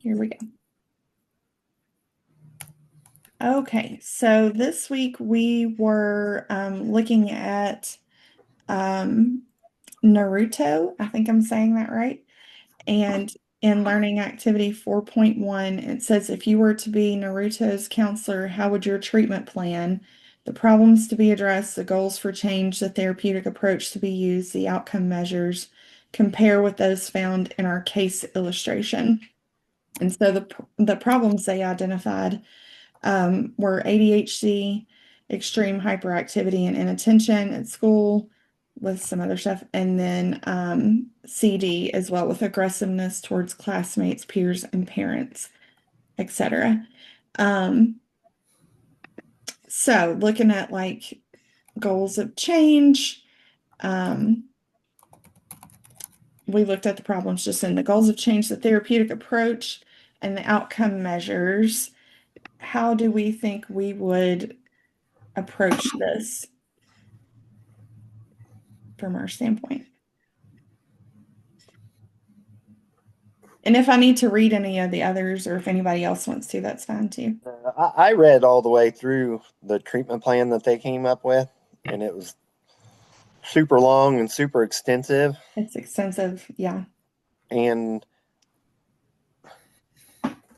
Here we go. Okay, so this week we were looking at Naruto. I think I'm saying that right. And in Learning Activity 4.1, it says if you were to be Naruto's counselor, how would your treatment plan, the problems to be addressed, the goals for change, the therapeutic approach to be used, the outcome measures, compare with those found in our case illustration? And so the problems they identified were ADHD, extreme hyperactivity and inattention at school with some other stuff, and then CD as well with aggressiveness towards classmates, peers, and parents, etc. So looking at like goals of change, we looked at the problems just in the goals of change, the therapeutic approach, and the outcome measures. How do we think we would approach this from our standpoint? And if I need to read any of the others or if anybody else wants to, that's fine too. I read all the way through the treatment plan that they came up with, and it was super long and super extensive. It's extensive. Yeah. And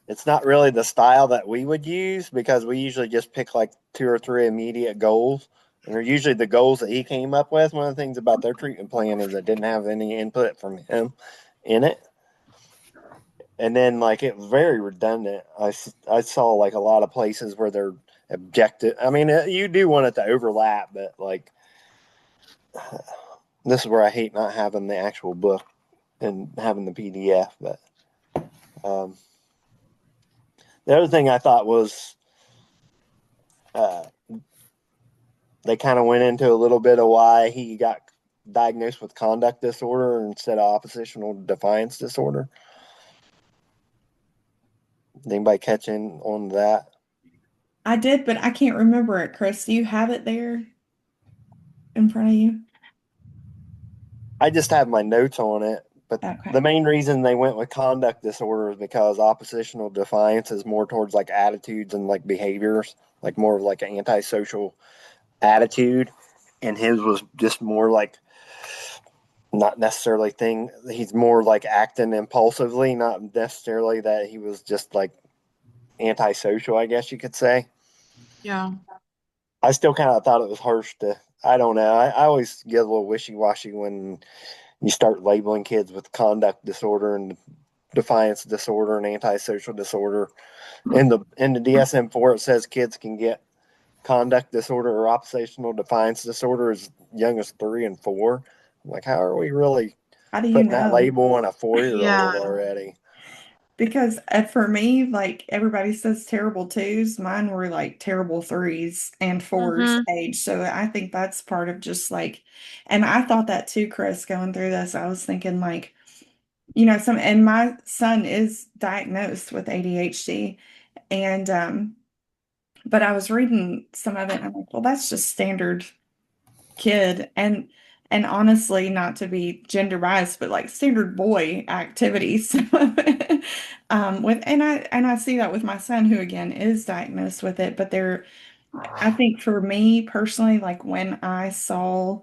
it's not really the style that we would use because we usually just pick like two or three immediate goals. And they're usually the goals that he came up with. One of the things about their treatment plan is it didn't have any input from him in it. And then, like, it was very redundant. I saw like a lot of places where they're objective. I mean, you do want it to overlap, but like, this is where I hate not having the actual book and having the PDF. But um, the other thing I thought was uh, they kind of went into a little bit of why he got diagnosed with conduct disorder instead of oppositional defiance disorder. Did anybody catch in on that? I did, but I can't remember it, Chris. Do you have it there in front of you? I just have my notes on it, but the Okay. main reason they went with conduct disorder is because oppositional defiance is more towards like attitudes and like behaviors, like more of like an antisocial attitude, and his was just more like not necessarily thing. He's more like acting impulsively, not necessarily that he was just like antisocial, I guess you could say. Yeah. I still kind of thought it was harsh to. I don't know. I always get a little wishy washy when you start labeling kids with conduct disorder and defiance disorder and antisocial disorder. In the DSM-4, it says kids can get conduct disorder or oppositional defiance disorder as young as 3 and 4. I'm like, how are we really How do you putting that know? label on a 4-year-old Yeah. already? Because for me, like everybody says terrible twos, mine were like terrible threes and fours Mm-hmm. age. So I think that's part of just like, and I thought that too, Chris, going through this. I was thinking like, and my son is diagnosed with ADHD. And but I was reading some of it and I'm like, well, that's just standard kid. And honestly, not to be gender biased, but like standard boy activities. With and I see that with my son who again is diagnosed with it, but I think for me personally, like when I saw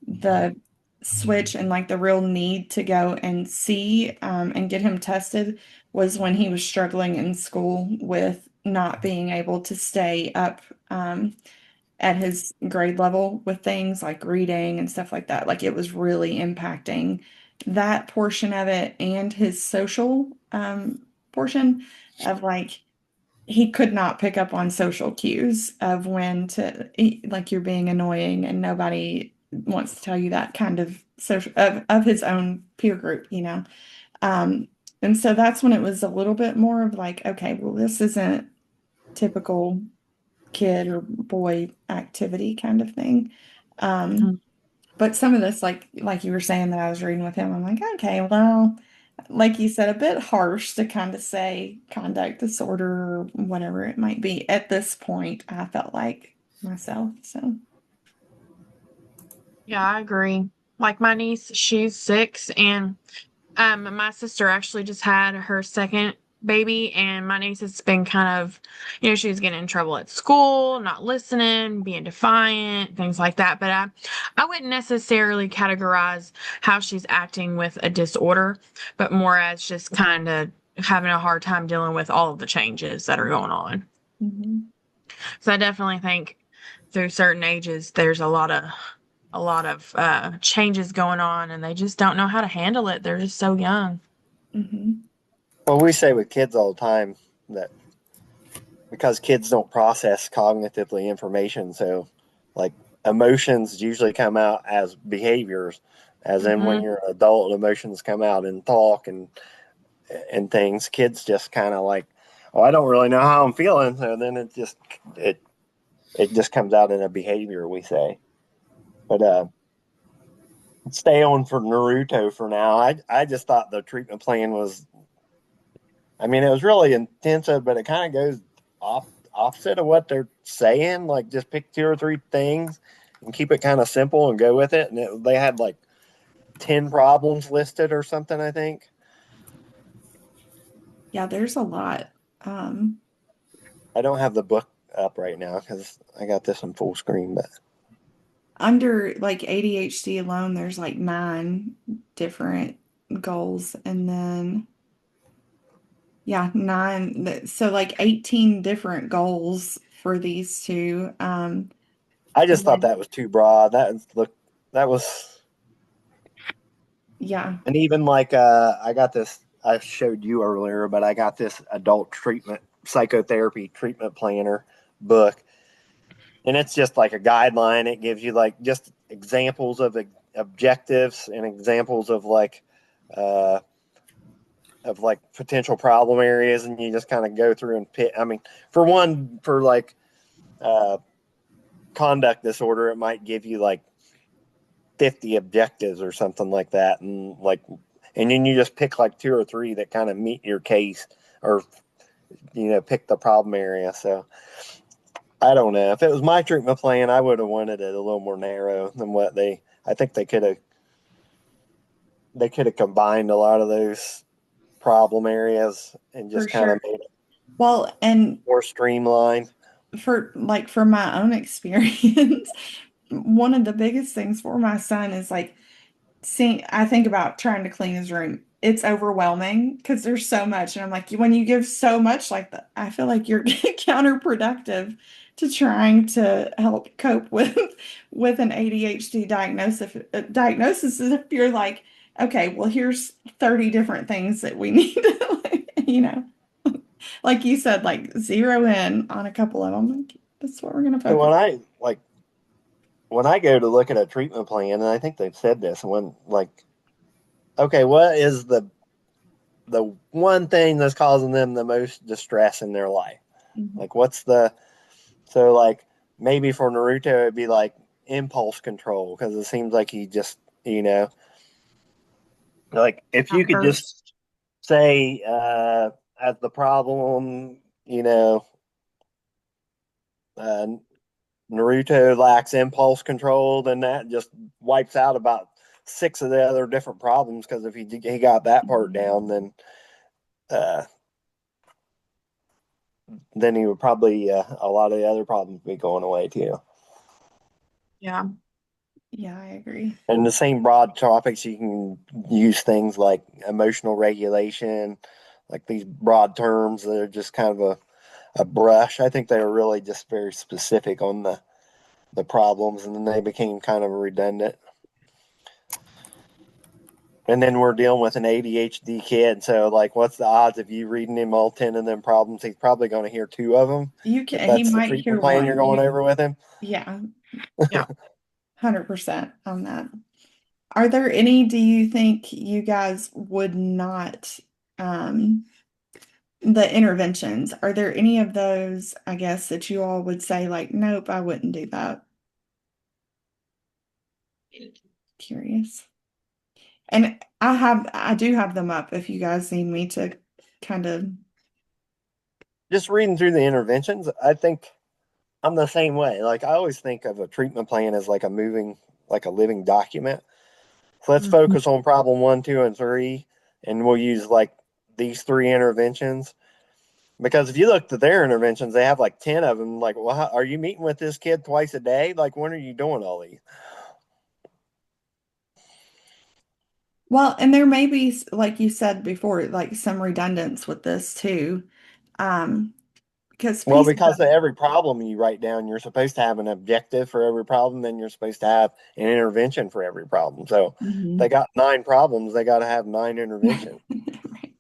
the switch and like the real need to go and see and get him tested was when he was struggling in school with not being able to stay up at his grade level with things like reading and stuff like that. Like it was really impacting that portion of it and his social portion of like he could not pick up on social cues of when to like you're being annoying and nobody wants to tell you that kind of social of his own peer group, you know. Um, and so that's when it was a little bit more of like, okay, well, this isn't typical kid or boy activity kind of thing. Um, but some of this, like you were saying that I was reading with him, I'm like, okay, well, like you said, a bit harsh to kind of say conduct disorder or whatever it might be at this point, I felt like myself. So Yeah, I agree. Like my niece, she's 6, and my sister actually just had her second baby, and my niece has been kind of, she was getting in trouble at school, not listening, being defiant, things like that. But I wouldn't necessarily categorize how she's acting with a disorder, but more as just kind of having a hard time dealing with all of the changes that are going on. Mhm. So I definitely think through certain ages, there's a lot of changes going on, and they just don't know how to handle it. They're just so young. Mhm. Well, we say with kids all the time that because kids don't process cognitively information, so like emotions usually come out as behaviors, as in when Hmm. you're an adult, emotions come out in talk and things. Kids just kind of like, oh, I don't really know how I'm feeling, so then it it just comes out in a behavior. We say, but stay on for Naruto for now. I just thought the treatment plan was, I mean, it was really intensive, but it kind of goes opposite of what they're saying. Like, just pick two or three things and keep it kind of simple and go with it. And they had like 10 problems listed or something, I think. Yeah, there's a lot. Um, I don't have the book up right now because I got this in full screen, but Under like ADHD alone, there's like 9 different goals, and then yeah, nine. So like 18 different goals for these two. I And just thought then that was too broad. That was, yeah, and even like I got this. I showed you earlier, but I got this adult treatment psychotherapy treatment planner book, and it's just like a guideline. It gives you like just examples of objectives and examples uh, of like potential problem areas, and you just kind of go through and pick. I mean, for one, for like uh, conduct disorder, it might give you like 50 objectives or something like that, and then you just pick like two or three that kind of meet your case, or pick the problem area. So I don't know. If it was my treatment plan, I would have wanted it a little more narrow than what they. I think they could have combined a lot of those problem areas and for just kind sure. of made it Well, and more streamlined. for my own experience, one of the biggest things for my son is like I think about trying to clean his room. It's overwhelming because there's so much. And I'm like, when you give so much like that, I feel like you're counterproductive to trying to help cope with an ADHD diagnosis is if you're like, okay, well, here's 30 different things that we need to, like you said, like zero in on a couple of them. Like, that's what we're going to So focus. when I go to look at a treatment plan, and I think they've said this, when like, okay, what is the one thing that's causing them the most distress in their life? Mhm. Like, what's the so like maybe for Naruto it'd be like impulse control because it seems like he just like if you could just Outburst. say as the problem, uh, Naruto lacks impulse control, then that just wipes out about six of the other different problems. Because if he got that part down, uh, then he would probably a lot of the other problems be going away too. Yeah. Yeah, I agree. And the same broad topics, you can use things like emotional regulation, like these broad terms that are just kind of a brush. I think they were really just very specific on the problems, and then they became kind of redundant. And then we're dealing with an ADHD kid, so like, what's the odds of you reading him all 10 of them problems? He's probably going to hear two of them if He that's the might hear treatment plan you're one. going over with him. Yeah, Yeah. 100% on that. Are there any, do you think you guys would not, um, the interventions, are there any of those, I guess, that you all would say like, nope, I wouldn't do that? Curious. And I do have them up if you guys need me to kind of, Just reading through the interventions, I think I'm the same way. Like, I always think of a treatment plan as like a living document. So let's Mhm. focus on problem one, two, and three, and we'll use like these three interventions. Because if you look at their interventions, they have like 10 of them. Like, well, are you meeting with this kid twice a day? Like, when are you doing all these? Well, and there may be, like you said before, like some redundance with this too. Um, because Well, pieces because of of every problem you write down, you're supposed to have an objective for every problem, then you're supposed to have an intervention for every problem. So they Mhm. got 9 problems, they got to have 9 interventions. Right.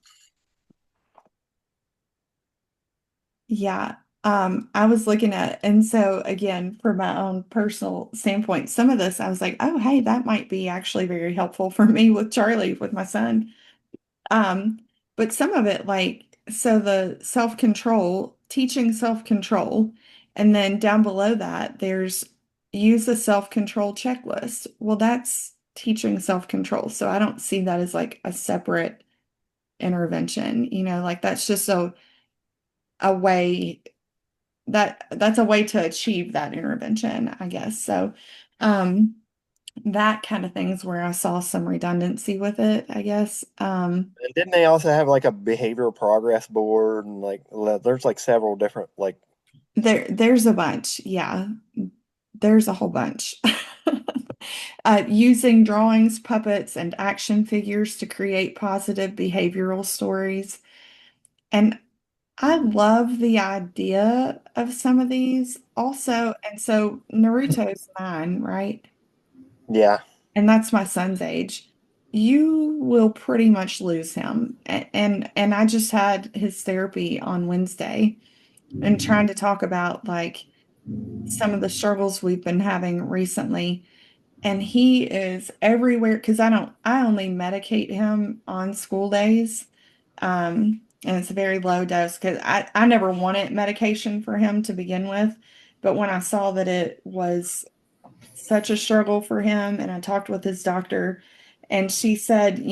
Yeah. I was looking at, and so again, from my own personal standpoint, some of this I was like, oh, hey, that might be actually very helpful for me with Charlie, with my son. Um, but some of it, like, so the self-control, teaching self-control, and then down below that, there's use a self-control checklist. Well, that's teaching self-control. So I don't see that as like a separate intervention, like that's just a way that's a way to achieve that intervention, I guess. So, um, that kind of things where I saw some redundancy with it, I guess. And didn't they also have like a behavioral progress board and like there's like several different like There's a bunch. Yeah, there's a whole bunch. Using drawings, puppets, and action figures to create positive behavioral stories. And I love the idea of some of these also. And so Naruto's 9, right? yeah. And that's my son's age. You will pretty much lose him. And I just had his therapy on Wednesday and trying to talk about like some of the struggles we've been having recently. And he is everywhere because I only medicate him on school days. And it's a very low dose because I never wanted medication for him to begin with. But when I saw that it was such a struggle for him, and I talked with his doctor, and she said,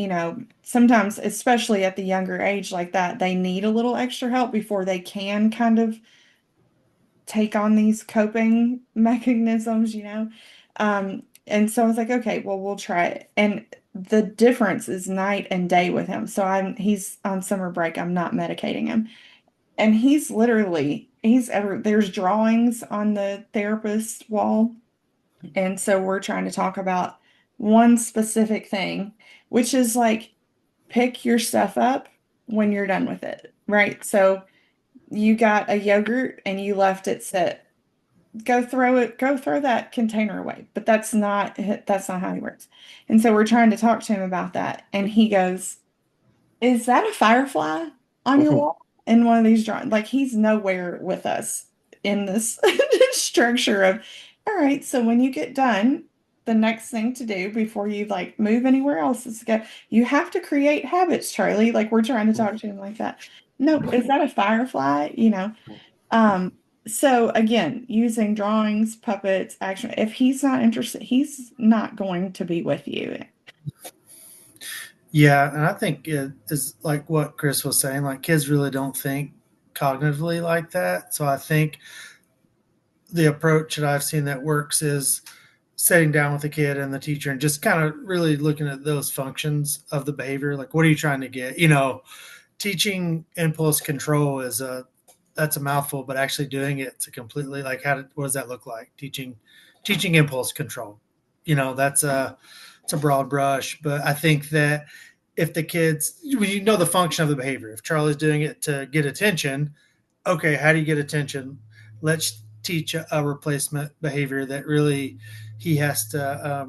sometimes, especially at the younger age like that, they need a little extra help before they can kind of take on these coping mechanisms. And so I was like, okay, well, we'll try it. And the difference is night and day with him. So he's on summer break. I'm not medicating him. And there's drawings on the therapist wall. And so we're trying to talk about one specific thing, which is like pick your stuff up when you're done with it, right? So you got a yogurt and you left it sit. Go throw that container away. But that's not how he works. And so we're trying to talk to him about that. And he goes, is that a firefly on your wall in one of these drawings? Like he's nowhere with us in this structure of, all right, so when you get done, the next thing to do before you like move anywhere else is to go, you have to create habits, Charlie. Like we're trying to talk to him like that. Nope, is that a firefly? Um, so again, using drawings, puppets, action, if he's not interested, he's not going to be with you. Yeah, and I think it is like what Chris was saying. Like kids really don't think cognitively like that. So I think the approach that I've seen that works is sitting down with the kid and the teacher and just kind of really looking at those functions of the behavior. Like, what are you trying to get? Teaching impulse control is that's a mouthful, but actually doing it's a completely like what does that look like? Teaching impulse control. That's it's a broad brush, but I think that if the kids, the function of the behavior, if Charlie's doing it to get attention, okay, how do you get attention? Let's teach a replacement behavior that really he has to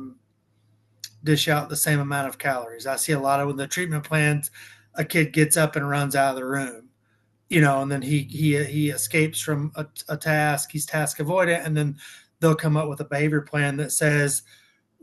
dish out the same amount of calories. I see a lot of when the treatment plans, a kid gets up and runs out of the room, and then he escapes from a task. He's task avoidant, and then they'll come up with a behavior plan that says,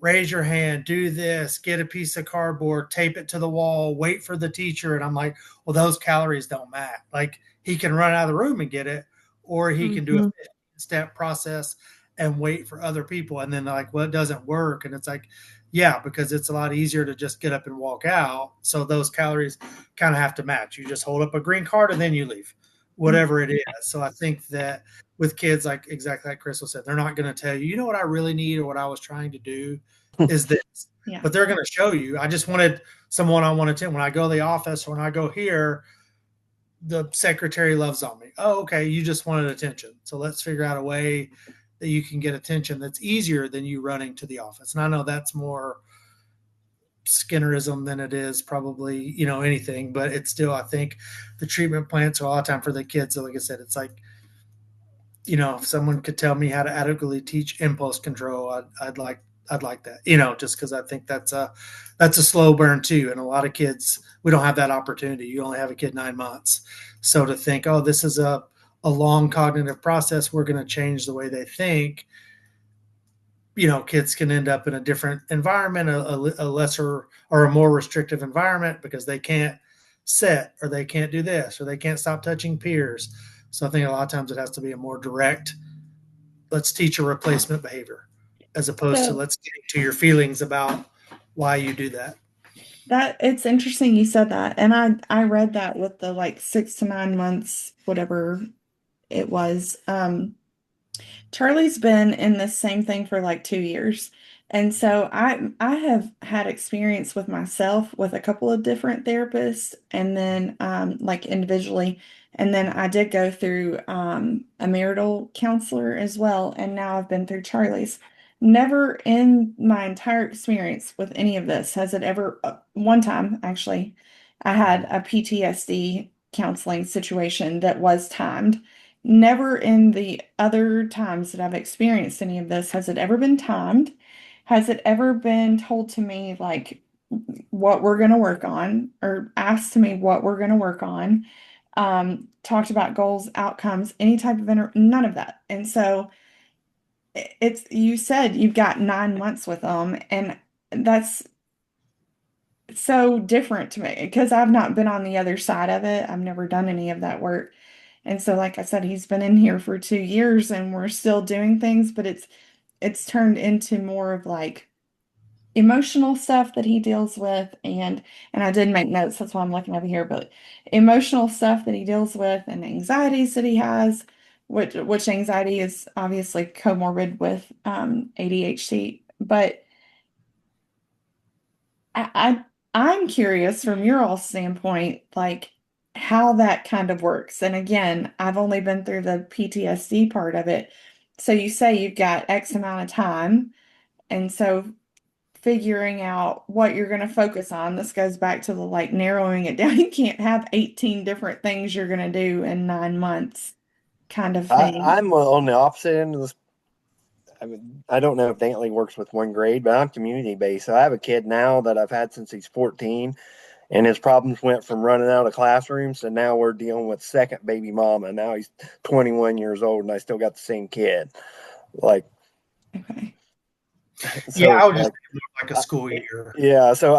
raise your hand, do this, get a piece of cardboard, tape it to the wall, wait for the teacher. And I'm like, well, those calories don't matter. Like he can run out of the room and get it, or he can do a Hmm. 15-step process and wait for other people. And then they're like, well, it doesn't work. And it's like, yeah, because it's a lot easier to just get up and walk out. So those calories kind of have to match. You just hold up a green card and then you leave, whatever it is. So I think that with kids, like exactly like Crystal said, they're not going to tell you, what I really need or what I was trying to do is this. Yeah. But they're going to show you. I just wanted some one-on-one attention. When I go to the office or when I go here, the secretary loves on me. Oh, okay, you just wanted attention. So let's figure out a way that you can get attention that's easier than you running to the office. And I know that's more Skinnerism than it is probably, anything, but it's still, I think the treatment plants are a lot of time for the kids. So like I said, it's like, if someone could tell me how to adequately teach impulse control, I'd like that, just because I think that's a slow burn too. And a lot of kids, we don't have that opportunity. You only have a kid 9 months. So to think, oh, this is a long cognitive process, we're going to change the way they think. Kids can end up in a different environment, a lesser or a more restrictive environment because they can't sit or they can't do this or they can't stop touching peers. So I think a lot of times it has to be a more direct, let's teach a replacement behavior as opposed to So let's get to your feelings about why you do that. that it's interesting you said that. And I read that with the like 6 to 9 months, whatever it was. Charlie's been in the same thing for like 2 years. And so I have had experience with myself with a couple of different therapists and then like individually. And then I did go through a marital counselor as well. And now I've been through Charlie's. Never in my entire experience with any of this has it ever, one time actually, I had a PTSD counseling situation that was timed. Never in the other times that I've experienced any of this has it ever been timed. Has it ever been told to me like what we're going to work on or asked to me what we're going to work on? Talked about goals, outcomes, any type of none of that. And so it's you said you've got 9 months with them, and that's so different to me because I've not been on the other side of it. I've never done any of that work. And so, like I said, he's been in here for 2 years and we're still doing things, but it's turned into more of like emotional stuff that he deals with and I did make notes, that's why I'm looking over here, but emotional stuff that he deals with and anxieties that he has, which anxiety is obviously comorbid with ADHD. But I I'm curious from your all standpoint, like how that kind of works. And again, I've only been through the PTSD part of it. So you say you've got X amount of time, and so figuring out what you're going to focus on. This goes back to the like narrowing it down. You can't have 18 different things you're going to do in 9 months kind of thing. I'm on the opposite end of this. I mean, I don't know if Dantley works with one grade, but I'm community based. So I have a kid now that I've had since he's 14, and his problems went from running out of classrooms to now we're dealing with second baby mama. Now he's 21 years old, and I still got the same kid. Like, Okay. Yeah, so I would just like, think more like a school year. yeah. So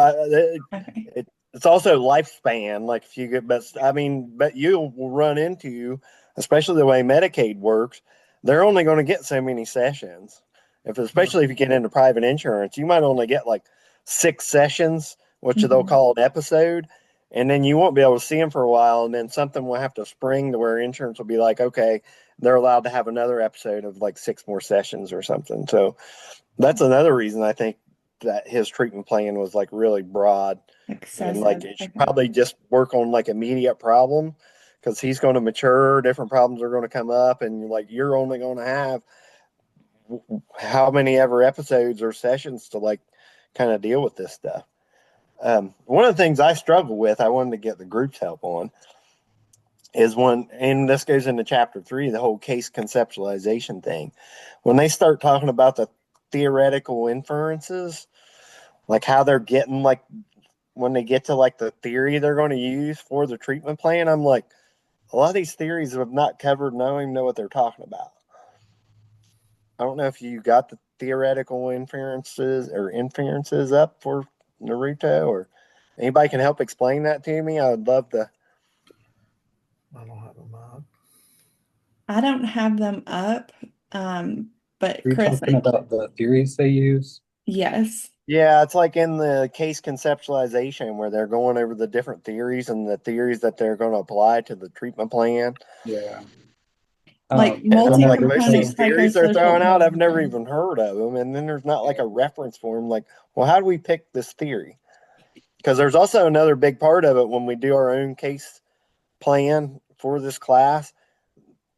Okay. it's also lifespan. Like if you get, but I mean, but you will run into, especially the way Medicaid works, they're only going to get so many sessions. Especially if you get into private insurance, you might only get like 6 sessions, which they'll Mhm. call an episode, and then you won't be able to see them for a while, and then something will have to spring to where insurance will be like, okay, they're allowed to have another episode of like 6 more sessions or something. So that's another reason I think that his treatment plan was like really broad and like Excessive. it should Okay. probably just work on like immediate problem because he's going to mature, different problems are going to come up, and like you're only going to have how many ever episodes or sessions to like kind of deal with this stuff. One of the things I struggle with, I wanted to get the group's help on, is when, and this goes into chapter 3, the whole case conceptualization thing. When they start talking about the theoretical inferences, like how they're getting like when they get to like the theory they're going to use for the treatment plan, I'm like, a lot of these theories have not covered and I don't even know what they're talking about. I don't know if you got the theoretical inferences up for Naruto, or anybody can help explain that to me. I would love to. I don't have them up. I don't have them up. But Are you Chris, talking about the theories they use? yes. Yeah, it's like in the case conceptualization where they're going over the different theories and the theories that they're going to apply to the treatment plan. Yeah. Like And I'm like, most of multi-component these theories they're psychosocial throwing out, I've never intelligence. even heard of them. And then there's not like a reference for them. Like, well, how do we pick this theory? Because there's also another big part of it when we do our own case plan for this class,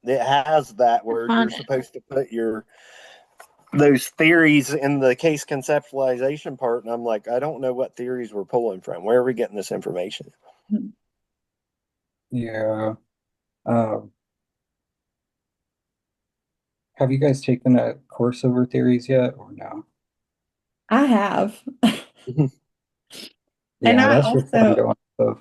it has that where Fun. you're supposed to put those theories in the case conceptualization part, and I'm like, I don't know what theories we're pulling from. Where are we getting this information? Yeah. Um, have you guys taken a course over theories yet or no? I have. And Yeah, that's just what I'm going with.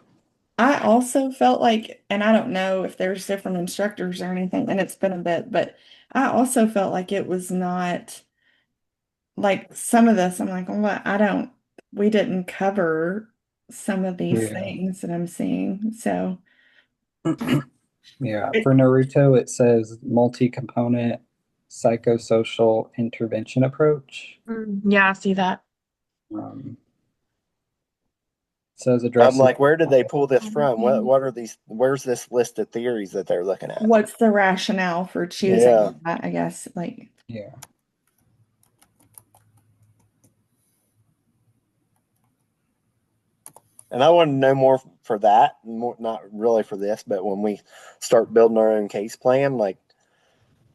I also felt like, and I don't know if there's different instructors or anything, and it's been a bit, but I also felt like it was not like some of this. I'm like, well, we didn't cover some of these Yeah. things that I'm seeing. So, Yeah, it, for Naruto, it says multi-component psychosocial intervention approach. Yeah, I see that. Um, says I'm addressing. like, where did they pull this from? What are these? Where's this list of theories that they're looking at? what's the rationale for Yeah. choosing that, I guess, like, Yeah. And I want to know more for that, more not really for this, but when we start building our own case plan, like,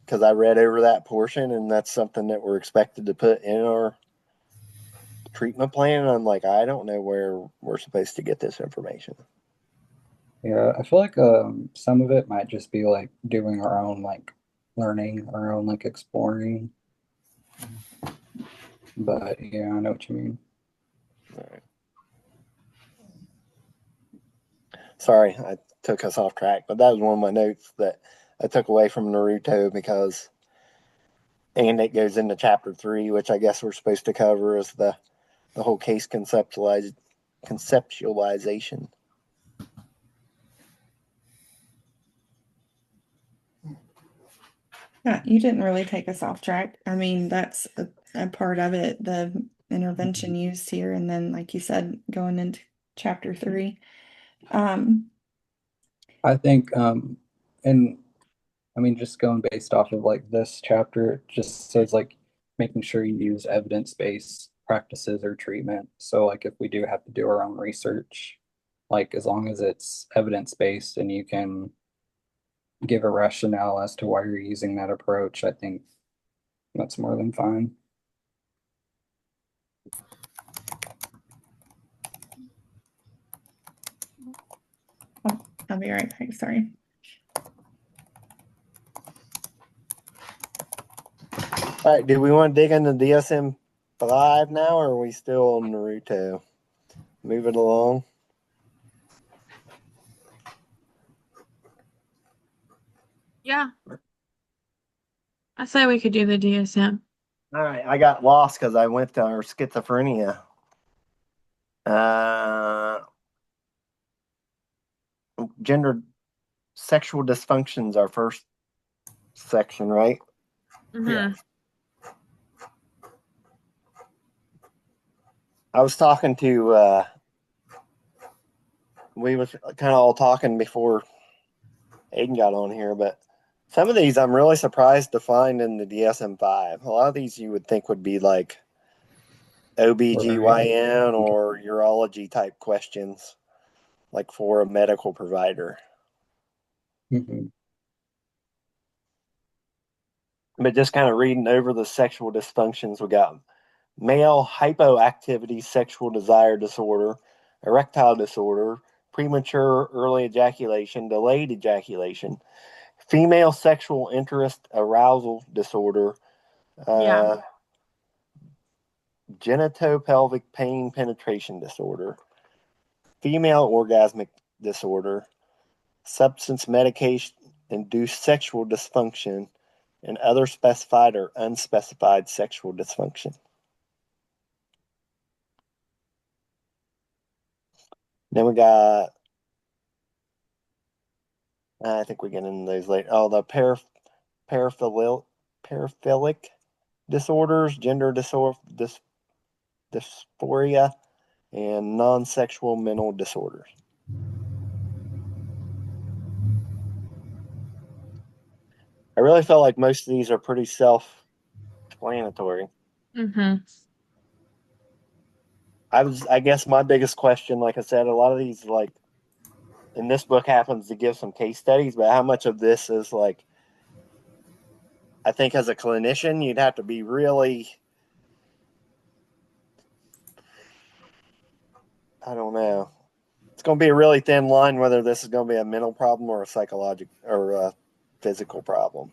because I read over that portion and that's something that we're expected to put in our treatment plan. And I'm like, I don't know where we're supposed to get this information. Yeah, I feel like some of it might just be like doing our own like learning, our own like exploring. But yeah, I know what you mean. All right. Sorry, I took us off track, but that was one of my notes that I took away from Naruto because, and it goes into chapter 3, which I guess we're supposed to cover is the whole case conceptualization. yeah, you didn't really take us off track. I mean, that's a part of it, the intervention used here, and then, like you said, going into chapter 3. I think and I mean just going based off of like this chapter, it just says like making sure you use evidence-based practices or treatment. So like if we do have to do our own research, like as long as it's evidence-based and you can give a rationale as to why you're using that approach, I think that's more than fine. I'll be right back. Sorry. All right, do we want to dig into DSM 5 now, or are we still on Naruto? Move it along. Yeah, I say we could do the DSM. All right, I got lost because I went to our schizophrenia. Gender sexual dysfunctions, our first section, right? Mm-hmm. I was talking to, we was kind of all talking before Aiden got on here, but some of these I'm really surprised to find in the DSM-5. A lot of these you would think would be like OBGYN or urology type questions, like for a medical provider. Mm-hmm. But just kind of reading over the sexual dysfunctions, we got male hypoactivity sexual desire disorder, erectile disorder, premature early ejaculation, delayed ejaculation, female sexual interest arousal disorder, Yeah. uh, genitopelvic pain penetration disorder, female orgasmic disorder, substance medication induced sexual dysfunction, and other specified or unspecified sexual dysfunction. Then we got, I think we get into those later. Oh, the paraphilic disorders, gender dysphoria, and non sexual mental disorders. I really felt like most of these are pretty self explanatory. Mm-hmm. I guess my biggest question, like I said, a lot of these, like, and this book happens to give some case studies, but how much of this is like, I think as a clinician, you'd have to be really, I don't know. It's going to be a really thin line whether this is going to be a mental problem or a psychological or a physical problem.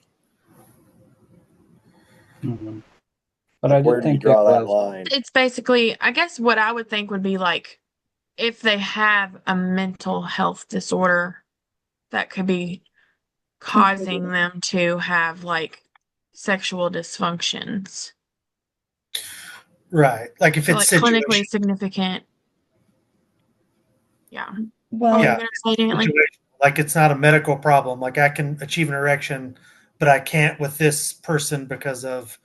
Mm-hmm. But Like, I where did do you think it draw that was, line? It's basically, I guess what I would think would be like if they have a mental health disorder that could be causing Contributing. them to have like sexual dysfunctions. Right. Like if So it's like clinically situation, significant. Yeah. What were you yeah, Well, gonna say, Dantley? situation. Like it's not a medical problem. Like I can achieve an erection, but I can't with this person because of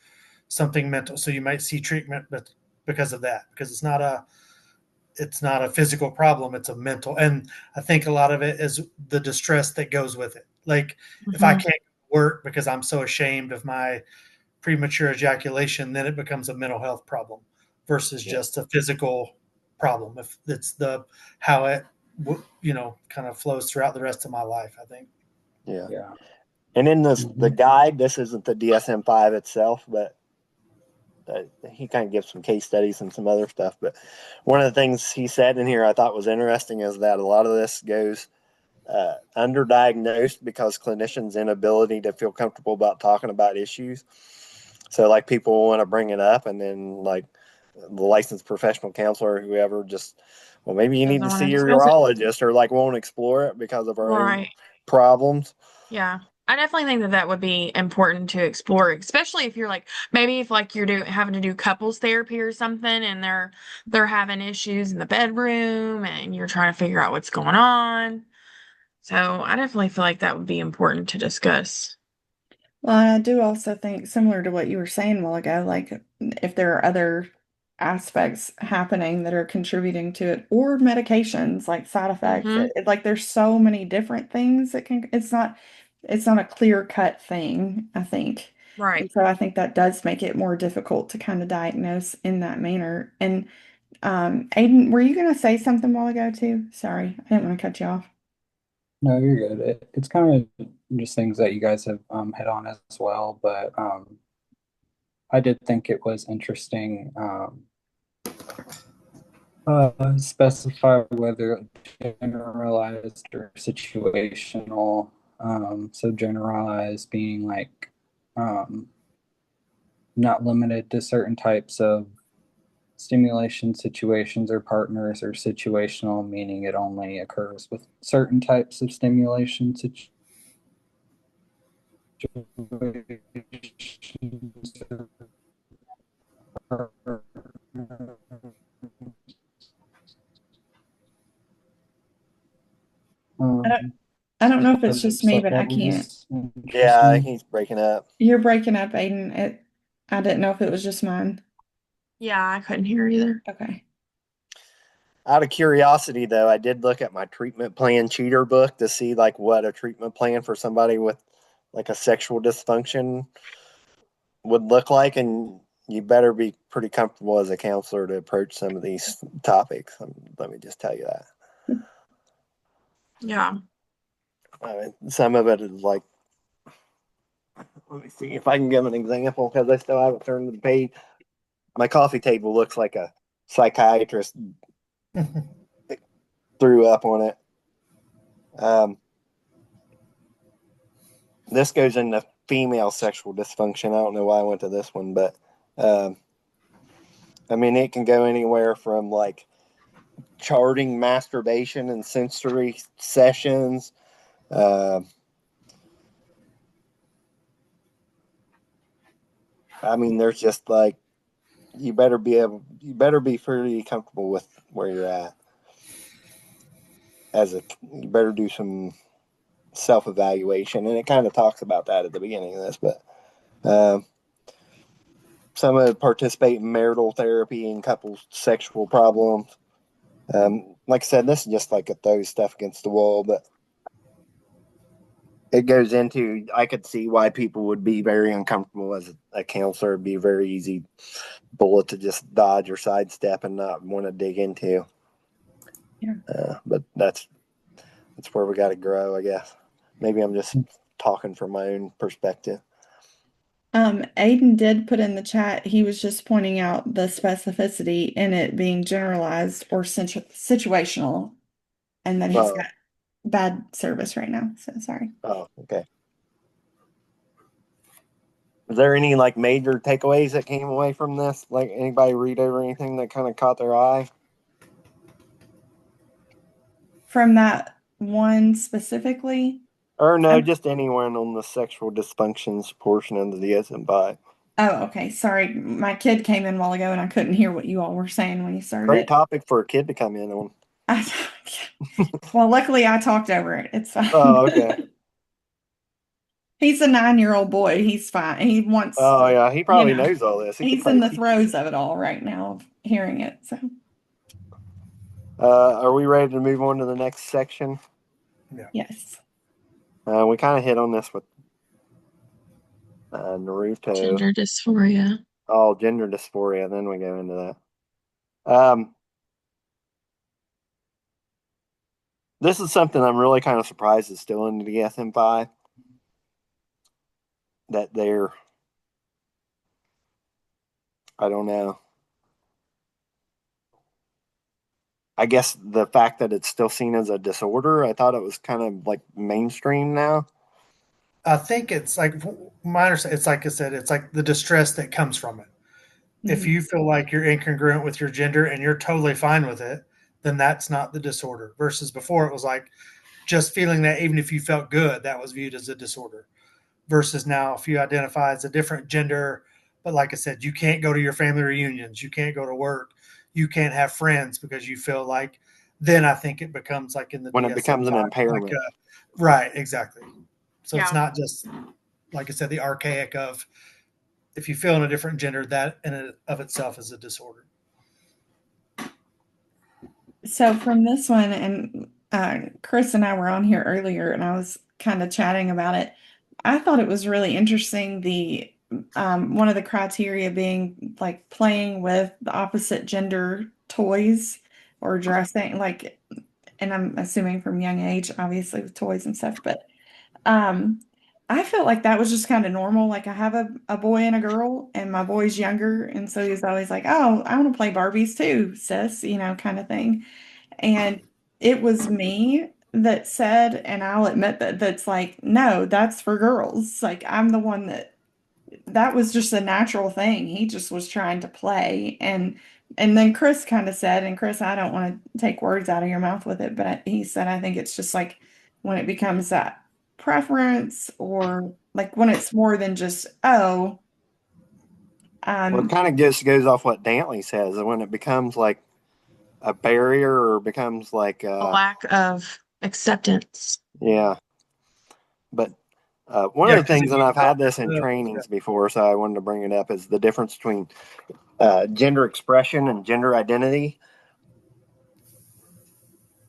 something mental. So you might see treatment, but because of that, because it's not a physical problem, it's a mental. And I think a lot of it is the distress that goes with it. Like if I Hmm. can't work because I'm so ashamed of my premature ejaculation, then it becomes a mental health problem versus Yeah. just a physical problem. If it's the how it kind of flows throughout the rest of my life, I think. Yeah. yeah. And in the Mm-hmm. guide, this isn't the DSM-5 itself, but he kind of gives some case studies and some other stuff. But one of the things he said in here I thought was interesting is that a lot of this goes underdiagnosed because clinicians' inability to feel comfortable about talking about issues. So, like, people want to bring it up, and then, like, the licensed professional counselor or whoever just, well, maybe you need Doesn't to want to see your discuss it. urologist, or like won't explore it because of our own Right. problems. Yeah. I definitely think that that would be important to explore, especially if you're like maybe if like you're having to do couples therapy or something and they're having issues in the bedroom and you're trying to figure out what's going on. So I definitely feel like that would be important to discuss. well, I do also think similar to what you were saying a while ago, like if there are other aspects happening that are contributing to it or medications like side effects, Hmm. like there's so many different things that can, it's not a clear cut thing, I think. Right. And so I think that does make it more difficult to kind of diagnose in that manner. And Aiden, were you going to say something a while ago too? Sorry, I didn't want to cut you off. No, you're good. It's kind of just things that you guys have hit on as well, but I did think it was interesting. Specify whether generalized or situational. So generalized being like um, not limited to certain types of stimulation situations or partners, or situational meaning it only occurs with certain types of stimulation situations. I don't, Um, I don't know if it's just so me, but I that can't. was Yeah, interesting. he's breaking up. You're breaking up, Aiden. I didn't know if it was just mine. Yeah, I couldn't hear either. Okay. Out of curiosity, though, I did look at my treatment plan cheater book to see like what a treatment plan for somebody with like a sexual dysfunction would look like, and you better be pretty comfortable as a counselor to approach some of these topics. Let me just tell you that. Yeah. I mean, some of it is like, let me see if I can give an example because I still haven't turned the page. My coffee table looks like a psychiatrist threw up on it. Um, this goes into female sexual dysfunction. I don't know why I went to this one, but um, I mean, it can go anywhere from like charting masturbation and sensory sessions. Uh, I mean, there's just like you better be pretty comfortable with where you're at. You better do some self evaluation, and it kind of talks about that at the beginning of this. But uh, some of it participate in marital therapy and couples sexual problems. Like I said, this is just like a throw stuff against the wall, but it goes into I could see why people would be very uncomfortable as a counselor. It'd be a very easy bullet to just dodge or sidestep and not want to dig into. Yeah. But That's where we got to grow, I guess. Maybe I'm just talking from my own perspective. Aiden did put in the chat, he was just pointing out the specificity in it being generalized or situational, and that he's Oh, got bad service right now. So sorry. oh, okay. Is there any like major takeaways that came away from this? Like anybody read over anything that kind of caught their eye? From that one specifically? Or no, Um, just anyone on the sexual dysfunctions portion of the DSM-5. oh, okay. Sorry. My kid came in a while ago and I couldn't hear what you all were saying when you started Great it. topic for a kid to come in on. Well, luckily I talked over it. It's Oh, fine. okay. He's a 9-year-old boy. He's fine. He wants, Oh, yeah. He you probably know, knows all this. He could he's in probably the teach you. throes of it all right now, of hearing it. So, Are we ready to move on to the next section? Yeah. yes. We kind of hit on this with Naruto. Gender dysphoria. Oh, gender dysphoria. Then we go into that. This is something I'm really kind of surprised is still in the DSM-5. That they're, I don't know. I guess the fact that it's still seen as a disorder, I thought it was kind of like mainstream now. I think it's like my understanding. It's like I said. It's like the distress that comes from it. If Mhm. you feel like you're incongruent with your gender and you're totally fine with it, then that's not the disorder. Versus before, it was like just feeling that even if you felt good, that was viewed as a disorder. Versus now, if you identify as a different gender, but like I said, you can't go to your family reunions, you can't go to work, you can't have friends because you feel like, then I think it becomes like in the When it DSM becomes an five, like impairment. right, exactly. So it's Yeah. not just like I said, the archaic of if you feel in a different gender, that in and of itself is a disorder. So from this one, and Chris and I were on here earlier, and I was kind of chatting about it. I thought it was really interesting. The one of the criteria being like playing with the opposite gender toys or dressing, like, and I'm assuming from young age, obviously with toys and stuff, but um, I felt like that was just kind of normal. Like I have a boy and a girl, and my boy's younger, and so he was always like, "Oh, I want to play Barbies too, sis," kind of thing. And it was me that said, and I'll admit that's like, no, that's for girls. Like I'm the one that was just a natural thing. He just was trying to play. And then Chris kind of said, and Chris, I don't want to take words out of your mouth with it, but he said, I think it's just like when it becomes that preference or like when it's more than just, oh, Well, it um, kind of just goes off what Dantley says. When it becomes like a barrier or becomes like, A lack of acceptance. yeah. But one of Yeah, the because things, if and you I've had this in felt, trainings before, so I wanted to bring it up, is the difference between gender expression and gender identity.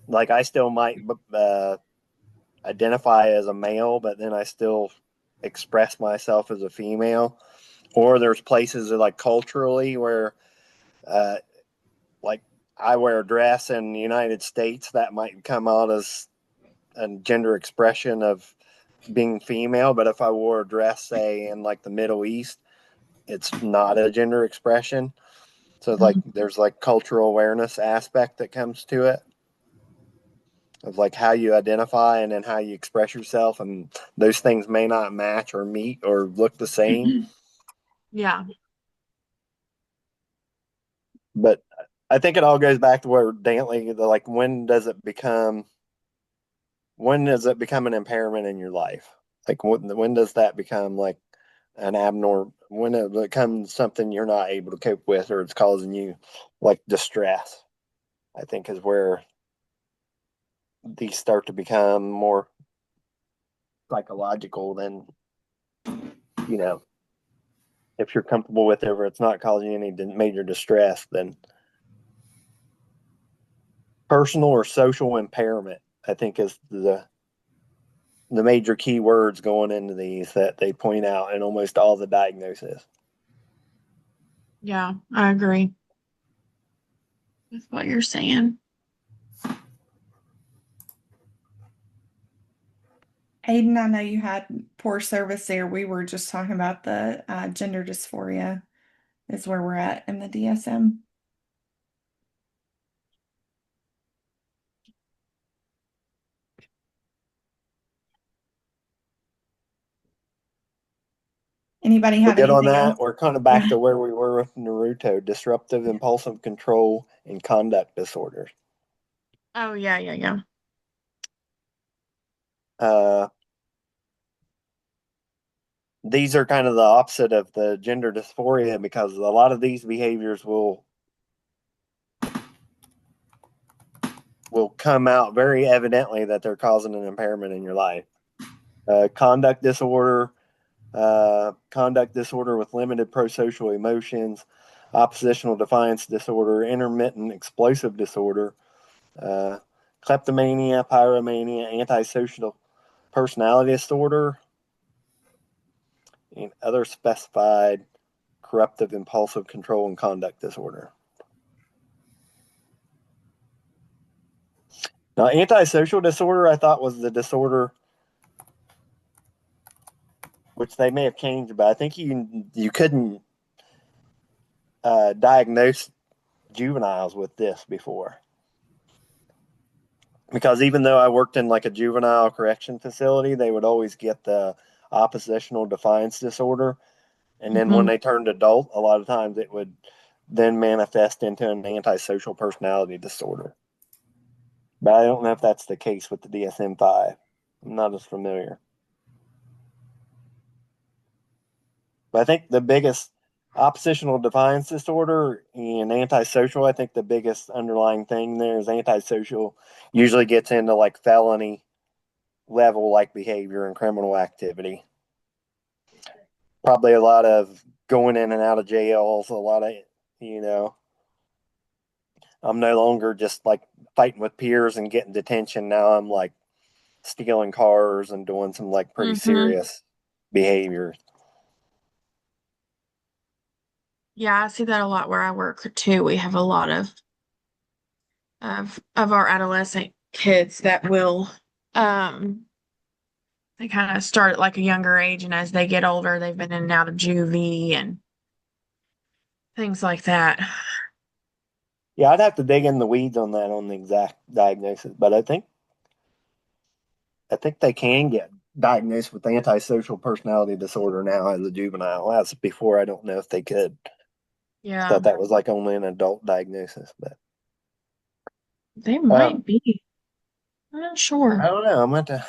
Like I still might identify as a male, but then I still express myself as a female. Or there's places that, like culturally where, uh, like I wear a dress in the United States that might come out as a gender expression of being female, but if I wore a dress, say in like the Middle East, it's not a gender expression. So like Mhm. there's like cultural awareness aspect that comes to it of like how you identify and then how you express yourself, and those things may not match or meet or look the same. Yeah. But I think it all goes back to where Dantley, like when does it become an impairment in your life? Like when does that become like an abnormal, when it becomes something you're not able to cope with or it's causing you like distress? I think is where these start to become more psychological than, you know, if you're comfortable with it or it's not causing you any major distress, then personal or social impairment, I think, is the major key words going into these that they point out in almost all the diagnoses. Yeah, I agree with what you're saying. Aiden, I know you had poor service there. We were just talking about the gender dysphoria is where we're at in the DSM. Anybody We're have good on anything else? that. We're kind of back to where we were with Naruto, disruptive impulsive control and conduct disorders. Oh, yeah, yeah, yeah. Uh, these are kind of the opposite of the gender dysphoria because a lot of these behaviors will come out very evidently that they're causing an impairment in your life. Conduct disorder, conduct disorder with limited prosocial emotions, oppositional defiance disorder, intermittent explosive disorder, uh, kleptomania, pyromania, antisocial personality disorder, and other specified corruptive impulsive control and conduct disorder. Now, antisocial disorder, I thought was the disorder which they may have changed, but I think you couldn't diagnose juveniles with this before. Because even though I worked in like a juvenile correction facility, they would always get the oppositional defiance disorder. And then when Hmm. they turned adult, a lot of times it would then manifest into an antisocial personality disorder. But I don't know if that's the case with the DSM 5. I'm not as familiar. But I think the biggest oppositional defiance disorder and antisocial, I think the biggest underlying thing there is antisocial usually gets into like felony level like behavior and criminal activity. Probably a lot of going in and out of jails, a lot of, you know, I'm no longer just like fighting with peers and getting detention. Now I'm like stealing cars and doing some like pretty Hmm. serious behaviors. Yeah, I see that a lot where I work too. We have a lot of our adolescent kids that will um they kind of start at like a younger age, and as they get older, they've been in and out of juvie and things like that. Yeah, I'd have to dig in the weeds on that on the exact diagnosis, but I think they can get diagnosed with antisocial personality disorder now as a juvenile. As before, I don't know if they could. I Yeah, thought that was like only an adult diagnosis, but they uh, might be. I'm not I sure. don't know. I'm going to.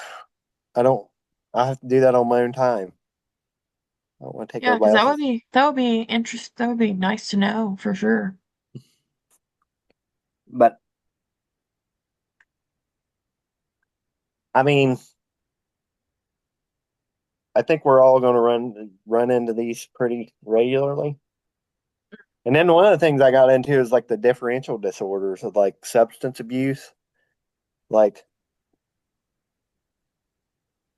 I don't. I have to do that on my own time. I don't want to take Yeah, because everybody else's. that would be interest. That would be nice to know for sure. But I mean, I think we're all going to run into these pretty regularly. And then one of the things I got into is like the differential disorders of like substance abuse. Like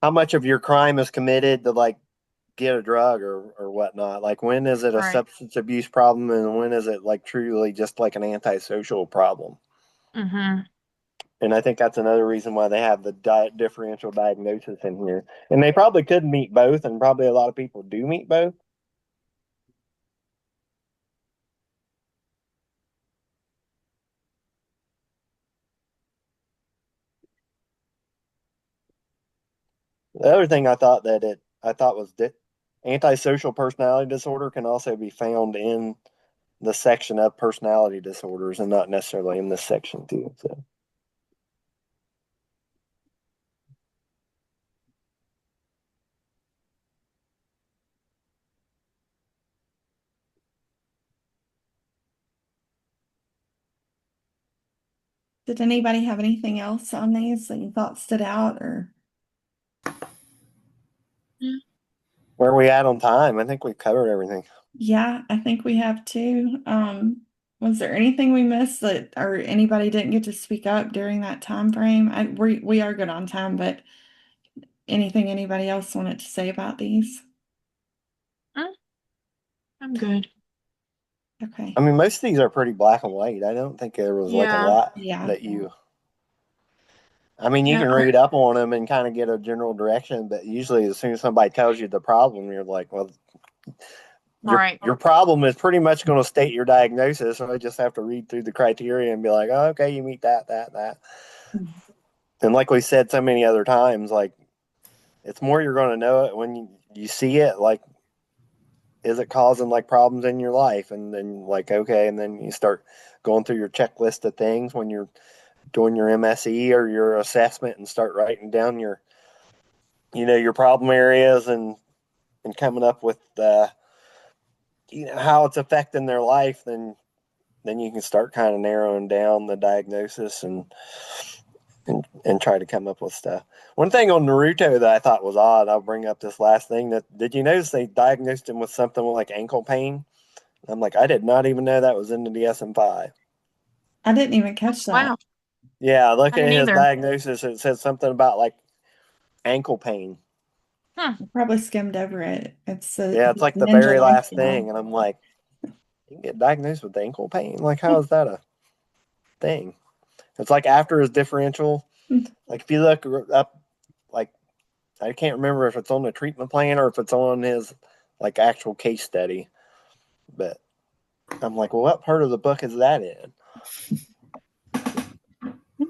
how much of your crime is committed to like get a drug or whatnot? Like when is it a Right. substance abuse problem and when is it like truly just like an antisocial problem? Mm-hmm. And I think that's another reason why they have the differential diagnosis in here. And they probably could meet both, and probably a lot of people do meet both. The other thing I thought was antisocial personality disorder can also be found in the section of personality disorders and not necessarily in this section too. So Did anybody have anything else on these that you thought stood out or? where are we at on time? I think we've covered everything. Yeah, I think we have too. Was there anything we missed that or anybody didn't get to speak up during that time frame? We are good on time, but anything anybody else wanted to say about these? I'm good. Okay. I mean, most of these are pretty black and white. I don't think there was like a Yeah. lot Yeah. that you. I mean, you Yeah. can read up on them and kind of get a general direction, but usually, as soon as somebody tells you the problem, you're like, well, Right. your problem is pretty much going to state your diagnosis. So I just have to read through the criteria and be like, oh, okay, you meet that. And like we said so many other times, like it's more you're going to know it when you see it. Like, is it causing like problems in your life? And then like, okay, and then you start going through your checklist of things when you're doing your MSE or your assessment and start writing down your, your problem areas and coming up with how it's affecting their life. Then you can start kind of narrowing down the diagnosis and try to come up with stuff. One thing on Naruto that I thought was odd, I'll bring up this last thing. That did you notice they diagnosed him with something like ankle pain? I'm like, I did not even know that was in the DSM-5. I didn't even catch that. Wow. Yeah, I look at didn't his either. diagnosis. It says something about like ankle pain. I probably skimmed over it. It's a Yeah, it's like the ninja very last lifestyle. thing, and I'm like, you can get diagnosed with ankle pain. Like, how is that a thing? It's like after his differential. Like if you look up, like I can't remember if it's on the treatment plan or if it's on his like actual case study. But I'm like, well, what part of the book is that in?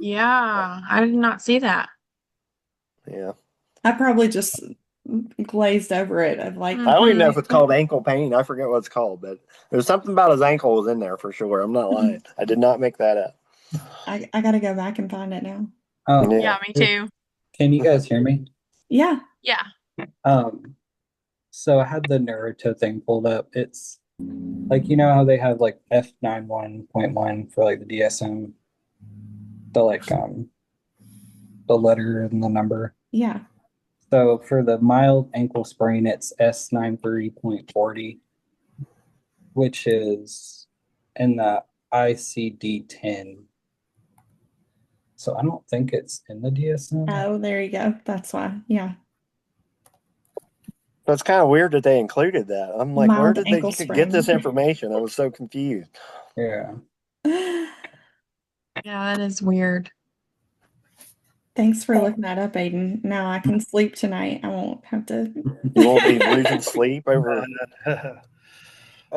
Yeah, I did not see that. Yeah, I probably just glazed over it of like, I don't even know if Mm-hmm. it's called ankle pain. I forget what it's called, but there's something about his ankle was in there for sure. I'm not lying. I did not make that up. I gotta go back and find it now. Yeah. Yeah, me too. Can you guys hear me? Yeah. Yeah. Um, so I had the Naruto thing pulled up. It's like how they have like F91.1 for like the DSM, the like the letter and the number. Yeah. So for the mild ankle sprain, it's S93.40, which is in the ICD-10. So I don't think it's in the DSM. Oh, there you go. That's why. Yeah. But it's kind of weird that they included that. I'm like, where Mild did they ankle get this sprain. information? I was so confused. Yeah. Yeah, that is weird. Thanks for looking that up, Aiden. Now I can sleep tonight. I won't have to. You won't be losing sleep over I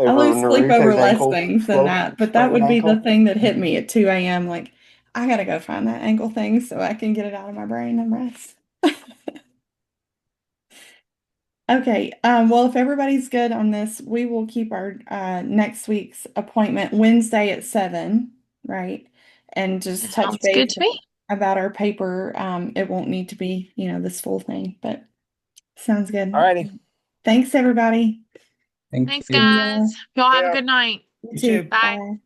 lose sleep over Naruto's less ankle things than that, but that sprained would be the ankle. thing that hit me at 2 a.m. Like, I gotta go find that ankle thing so I can get it out of my brain and rest. Okay, well, if everybody's good on this, we will keep our next week's appointment Wednesday at 7, right? And just touch Sounds good base to me. about our paper. It won't need to be, this full thing, but sounds good. Alrighty. Thanks, everybody. Thank Thanks, you. guys. Y'all have a Yeah. good night. You You too. too. Bye. Bye.